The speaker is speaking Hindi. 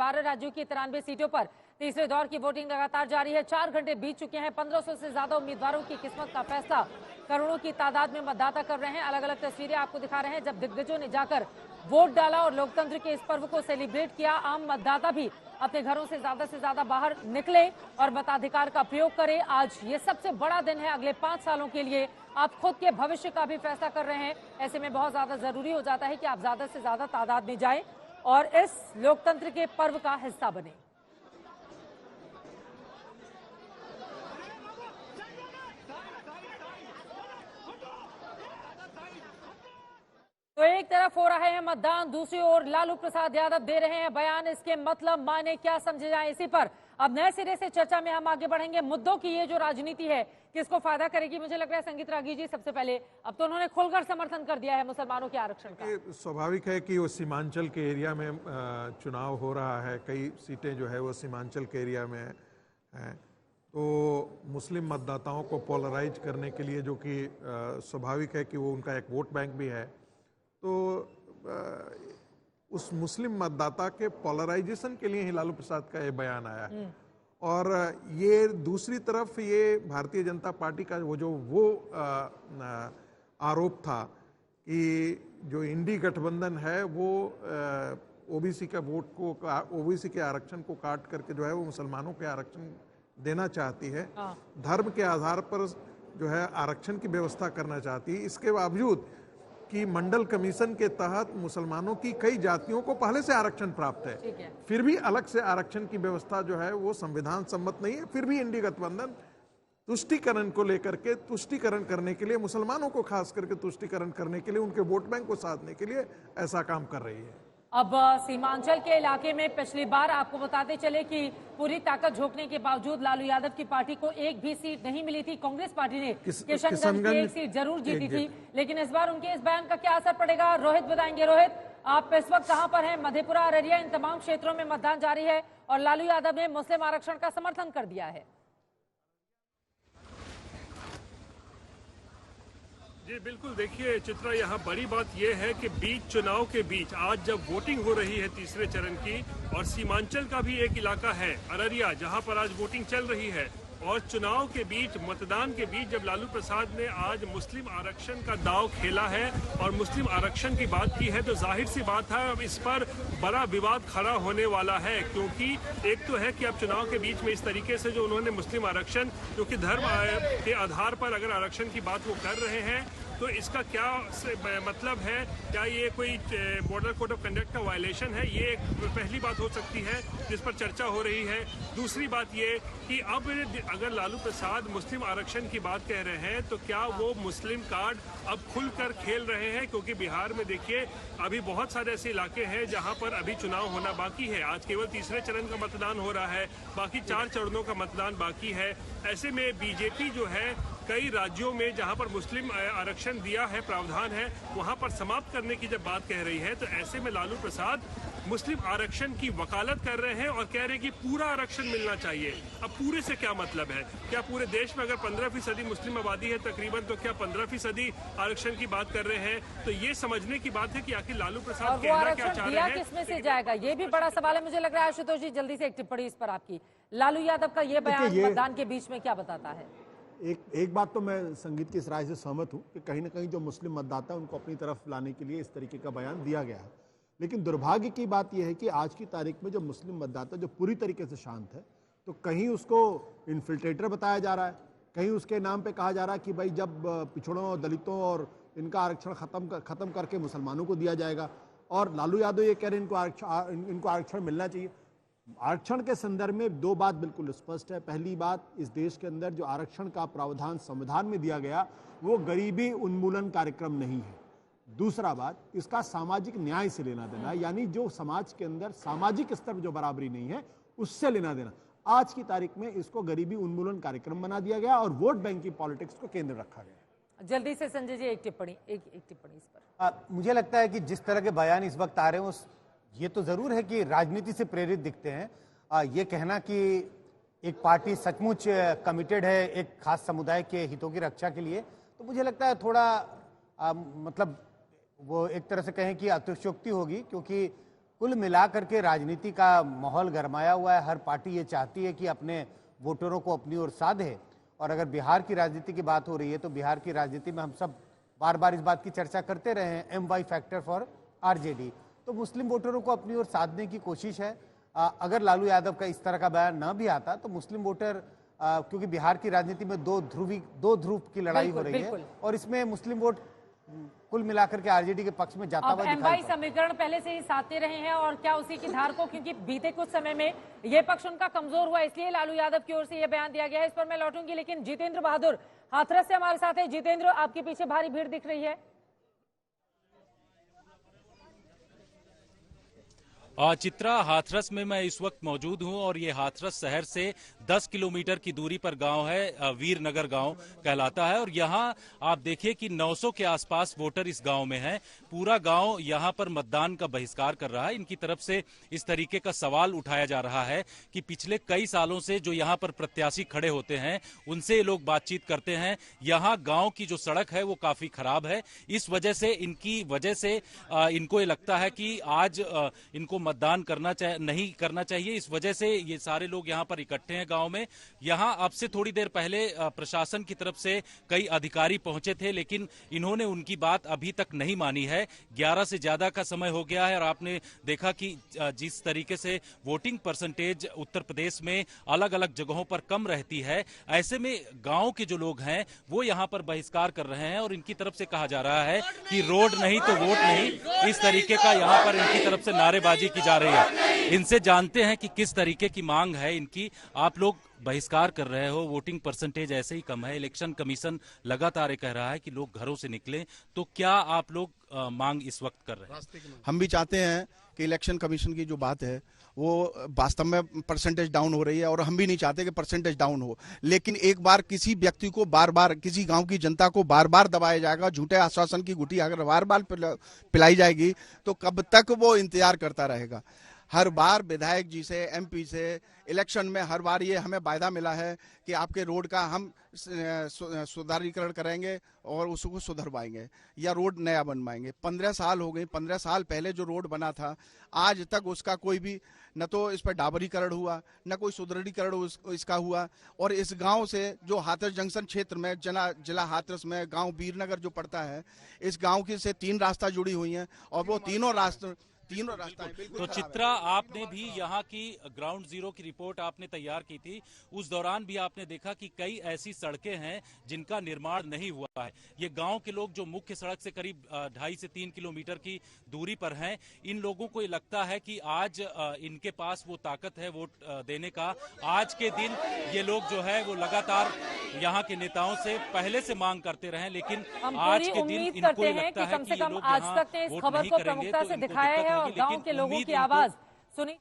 12 राज्यों की 93 सीटों पर तीसरे दौर की वोटिंग लगातार जारी है। 4 घंटे बीत चुके हैं। 1500 से ज्यादा उम्मीदवारों की किस्मत का फैसला करोड़ों की तादाद में मतदाता कर रहे हैं। अलग अलग तस्वीरें आपको दिखा रहे हैं जब दिग्गजों ने जाकर वोट डाला और लोकतंत्र के इस पर्व को सेलिब्रेट किया। आम मतदाता भी अपने घरों से ज्यादा बाहर निकले और मताधिकार का प्रयोग करें। आज ये सबसे बड़ा दिन है। अगले 5 सालों के लिए आप खुद के भविष्य का भी फैसला कर रहे हैं। ऐसे में बहुत ज्यादा जरूरी हो जाता है कि आप ज्यादा से ज्यादा तादाद में जाएं और इस लोकतंत्र के पर्व का हिस्सा बने। तो एक तरफ हो रहा है मतदान, दूसरी ओर लालू प्रसाद यादव दे रहे हैं बयान। इसके मतलब माने क्या समझे जाए, इसी पर अब नए सिरे से चर्चा में हम आगे बढ़ेंगे। मुद्दों की ये जो राजनीति है किसको फायदा करेगी, मुझे लग रहा है संगीत रागी जी सबसे पहले अब तो उन्होंने खुलकर समर्थन कर दिया है मुसलमानों के आरक्षण का। स्वाभाविक है कि वो सीमांचल के एरिया में चुनाव हो रहा है, कई सीटें जो है वो सीमांचल के एरिया में है, तो मुस्लिम मतदाताओं को पोलराइज करने के लिए, जो कि स्वाभाविक है कि वो उनका एक वोट बैंक भी है, तो उस मुस्लिम मतदाता के पोलराइजेशन के लिए ही लालू प्रसाद का ये बयान आया। और ये दूसरी तरफ ये भारतीय जनता पार्टी का वो आरोप था कि जो इंडी गठबंधन है वो ओबीसी का वोट को, ओबीसी के आरक्षण को काट करके जो है वो मुसलमानों के आरक्षण देना चाहती है, धर्म के आधार पर जो है आरक्षण की व्यवस्था करना चाहती है। इसके बावजूद कि मंडल कमीशन के तहत मुसलमानों की कई जातियों को पहले से आरक्षण प्राप्त है, फिर भी अलग से आरक्षण की व्यवस्था जो है वो संविधान सम्मत नहीं है। फिर भी इंडी गठबंधन तुष्टीकरण को लेकर के, तुष्टीकरण करने के लिए, मुसलमानों को खास करके तुष्टीकरण करने के लिए, उनके वोट बैंक को साधने के लिए ऐसा काम कर रही है। अब सीमांचल के इलाके में पिछली बार आपको बताते चले कि पूरी ताकत झोंकने के बावजूद लालू यादव की पार्टी को एक भी सीट नहीं मिली थी। कांग्रेस पार्टी ने किशनगंज की एक सीट जरूर जीती थी, लेकिन इस बार उनके इस बयान का क्या असर पड़ेगा, रोहित बताएंगे। रोहित, आप इस वक्त कहां पर हैं? मधेपुरा, अररिया, इन तमाम क्षेत्रों में मतदान जारी है और लालू यादव ने मुस्लिम आरक्षण का समर्थन कर दिया है। जी बिल्कुल, देखिए चित्रा, यहाँ बड़ी बात यह है कि बीच चुनाव के बीच आज जब वोटिंग हो रही है तीसरे चरण की, और सीमांचल का भी एक इलाका है अररिया जहाँ पर आज वोटिंग चल रही है, और चुनाव के बीच, मतदान के बीच जब लालू प्रसाद ने आज मुस्लिम आरक्षण का दांव खेला है और मुस्लिम आरक्षण की बात की है, तो जाहिर सी बात है अब इस पर बड़ा विवाद खड़ा होने वाला है। क्योंकि एक तो है कि अब चुनाव के बीच में इस तरीके से जो उन्होंने मुस्लिम आरक्षण, जो कि धर्म के आधार पर अगर आरक्षण की बात वो कर रहे हैं, तो इसका क्या मतलब है? क्या ये कोई बॉर्डर कोड ऑफ कंडक्ट का वायलेशन है? ये एक पहली बात हो सकती है जिस पर चर्चा हो रही है। दूसरी बात ये कि अब अगर लालू प्रसाद मुस्लिम आरक्षण की बात कह रहे हैं, तो क्या वो मुस्लिम कार्ड अब खुलकर खेल रहे हैं? क्योंकि बिहार में देखिए अभी बहुत सारे ऐसे इलाके हैं जहां पर अभी चुनाव होना बाकी है। आज केवल तीसरे चरण का मतदान हो रहा है, बाकी 4 चरणों का मतदान बाकी है। ऐसे में बीजेपी जो है कई राज्यों में जहां पर मुस्लिम आरक्षण दिया है, प्रावधान है, वहां पर समाप्त करने की जब बात कह रही है, तो ऐसे में लालू प्रसाद मुस्लिम आरक्षण की वकालत कर रहे हैं और कह रहे हैं कि पूरा आरक्षण मिलना चाहिए। अब पूरे से क्या मतलब है? क्या पूरे देश में अगर 15% मुस्लिम आबादी है तकरीबन, तो क्या 15% आरक्षण की बात कर रहे हैं? तो ये समझने की बात है कि आखिर लालू प्रसाद कहना क्या चाह रहे हैं, किसमें से जाएगा, ये भी बड़ा सवाल है। मुझे लग रहा है आशुतोष जी जल्दी से एक टिप्पणी इस पर आपकी। लालू यादव का ये बयान मतदान के बीच में क्या बताता है? एक बात तो मैं संगीत की इस राय से सहमत हूं कि कहीं ना कहीं जो मुस्लिम मतदाता है उनको अपनी तरफ लाने के लिए इस तरीके का बयान दिया गया है। लेकिन दुर्भाग्य की बात यह है कि आज की तारीख में जो मुस्लिम मतदाता जो पूरी तरीके से शांत है, तो कहीं उसको इन्फिल्ट्रेटर बताया जा रहा है, कहीं उसके नाम पे कहा जा रहा है कि भाई जब पिछड़ों, दलितों और इनका आरक्षण खत्म करके मुसलमानों को दिया जाएगा, और लालू यादव ये कह रहे हैं इनको आरक्षण मिलना चाहिए। आरक्षण के संदर्भ में 2 बात बिल्कुल स्पष्ट है। पहली बात, इस देश के अंदर जो आरक्षण का प्रावधान संविधान में दिया गया वो गरीबी उन्मूलन कार्यक्रम नहीं है। दूसरा बात, इसका सामाजिक न्याय से लेना देना, यानी जो समाज के अंदर सामाजिक स्तर पर जो बराबरी नहीं है उससे लेना देना। आज की तारीख में इसको गरीबी उन्मूलन कार्यक्रम बना दिया गया और वोट बैंक की पॉलिटिक्स को केंद्र रखा गया। जल्दी से संजय जी एक टिप्पणी इस पर। मुझे लगता है कि जिस तरह के बयान इस वक्त आ रहे हैं, ये तो जरूर है कि राजनीति से प्रेरित दिखते हैं। ये कहना कि एक पार्टी सचमुच कमिटेड है एक खास समुदाय के हितों की रक्षा के लिए, तो मुझे लगता है थोड़ा मतलब वो एक तरह से कहें कि अतिशयोक्ति होगी, क्योंकि कुल मिलाकर के राजनीति का माहौल गरमाया हुआ है। हर पार्टी ये चाहती है कि अपने वोटरों को अपनी ओर साधे। और अगर बिहार की राजनीति की बात हो रही है तो बिहार की राजनीति में हम सब बार बार इस बात की चर्चा करते रहे हैं, MY फैक्टर फॉर RJD। तो मुस्लिम वोटरों को अपनी ओर साधने की कोशिश है। अगर लालू यादव का इस तरह का बयान न भी आता तो मुस्लिम वोटर, क्योंकि बिहार की राजनीति में दो ध्रुव की लड़ाई हो रही है और इसमें मुस्लिम वोट कुल मिलाकर के RJD के पक्ष में जाता हुआ दिखाई MY समीकरण पहले से ही साधते रहे हैं और क्या उसी की धार को, क्योंकि बीते कुछ समय में ये पक्ष उनका कमजोर हुआ, इसलिए लालू यादव की ओर से ये बयान दिया गया है। इस पर मैं लौटूंगी, लेकिन जितेंद्र बहादुर हाथरस से हमारे साथ है। जितेंद्र, आपके पीछे भारी भीड़ दिख रही है। चित्रा, हाथरस में मैं इस वक्त मौजूद हूं और ये हाथरस शहर से 10 किलोमीटर की दूरी पर गांव है, वीरनगर गांव कहलाता है। और यहां आप देखिए कि 900 के आसपास वोटर इस गांव में हैं। पूरा गांव यहां पर मतदान का बहिष्कार कर रहा है। इनकी तरफ से इस तरीके का सवाल उठाया जा रहा है कि पिछले कई सालों से जो यहां पर प्रत्याशी खड़े होते हैं उनसे ये लोग बातचीत करते हैं। यहाँ गाँव की जो सड़क है वो काफी खराब है। इस वजह से इनको ये लगता है कि आज इनको मतदान नहीं करना चाहिए। इस वजह से ये सारे लोग यहाँ पर इकट्ठे हैं गांव में। यहाँ अब से थोड़ी देर पहले प्रशासन की तरफ से कई अधिकारी पहुंचे थे, लेकिन इन्होंने उनकी बात अभी तक नहीं मानी है। 11 से ज्यादा का समय हो गया है और आपने देखा कि जिस तरीके से वोटिंग परसेंटेज उत्तर प्रदेश में अलग अलग जगहों पर कम रहती है, ऐसे में गांव के जो लोग हैं वो यहाँ पर बहिष्कार कर रहे हैं और इनकी तरफ से कहा जा रहा है कि रोड नहीं तो वोट नहीं, इस तरीके का यहाँ पर इनकी तरफ से नारेबाजी जा रही है। इनसे जानते हैं कि किस तरीके की मांग है इनकी। आप लोग बहिष्कार कर रहे हो, वोटिंग परसेंटेज ऐसे ही कम है, इलेक्शन कमीशन लगातार कह रहा है कि लोग घरों से निकलें, तो क्या आप लोग मांग इस वक्त कर रहे हैं? हम भी चाहते हैं कि इलेक्शन कमीशन की जो बात है वो वास्तव में परसेंटेज डाउन हो रही है और हम भी नहीं चाहते कि परसेंटेज डाउन हो, लेकिन एक बार किसी व्यक्ति को बार बार, किसी गांव की जनता को बार बार दबाया जाएगा, झूठे आश्वासन की गुटी अगर बार बार पिलाई जाएगी तो कब तक वो इंतजार करता रहेगा। हर बार विधायक जी से, MP से इलेक्शन में हर बार ये हमें वायदा मिला है कि आपके रोड का हम सुधारीकरण करेंगे और उसको सुधरवाएंगे या रोड नया बनवाएंगे। 15 साल हो गए। 15 साल पहले जो रोड बना था आज तक उसका कोई भी न तो इस पर डाबरीकरण हुआ, न कोई सुदृढ़ीकरण इसका हुआ। और इस गांव से जो हाथरस जंक्शन क्षेत्र में, जिला हाथरस में गांव वीरनगर जो पड़ता है, इस गांव की से 3 रास्ता जुड़ी हुई हैं और वो तीनों रास्ते तो चित्रा, आपने भी यहाँ की ग्राउंड जीरो की रिपोर्ट आपने तैयार की थी। उस दौरान भी आपने देखा कि कई ऐसी सड़कें हैं जिनका निर्माण नहीं हुआ है। ये गांव के लोग जो मुख्य सड़क से करीब 2.5 से 3 किलोमीटर की दूरी पर हैं, इन लोगों को ये लगता है कि आज इनके पास वो ताकत है वोट देने का। आज के दिन ये लोग जो है वो लगातार यहाँ के नेताओं से पहले से मांग करते रहे, लेकिन आज के दिन इनको ये लगता है कि ये लोग आज तक ने इस खबर को प्रमुखता से दिखाया है और गांव के लोगों की आवाज सुनी।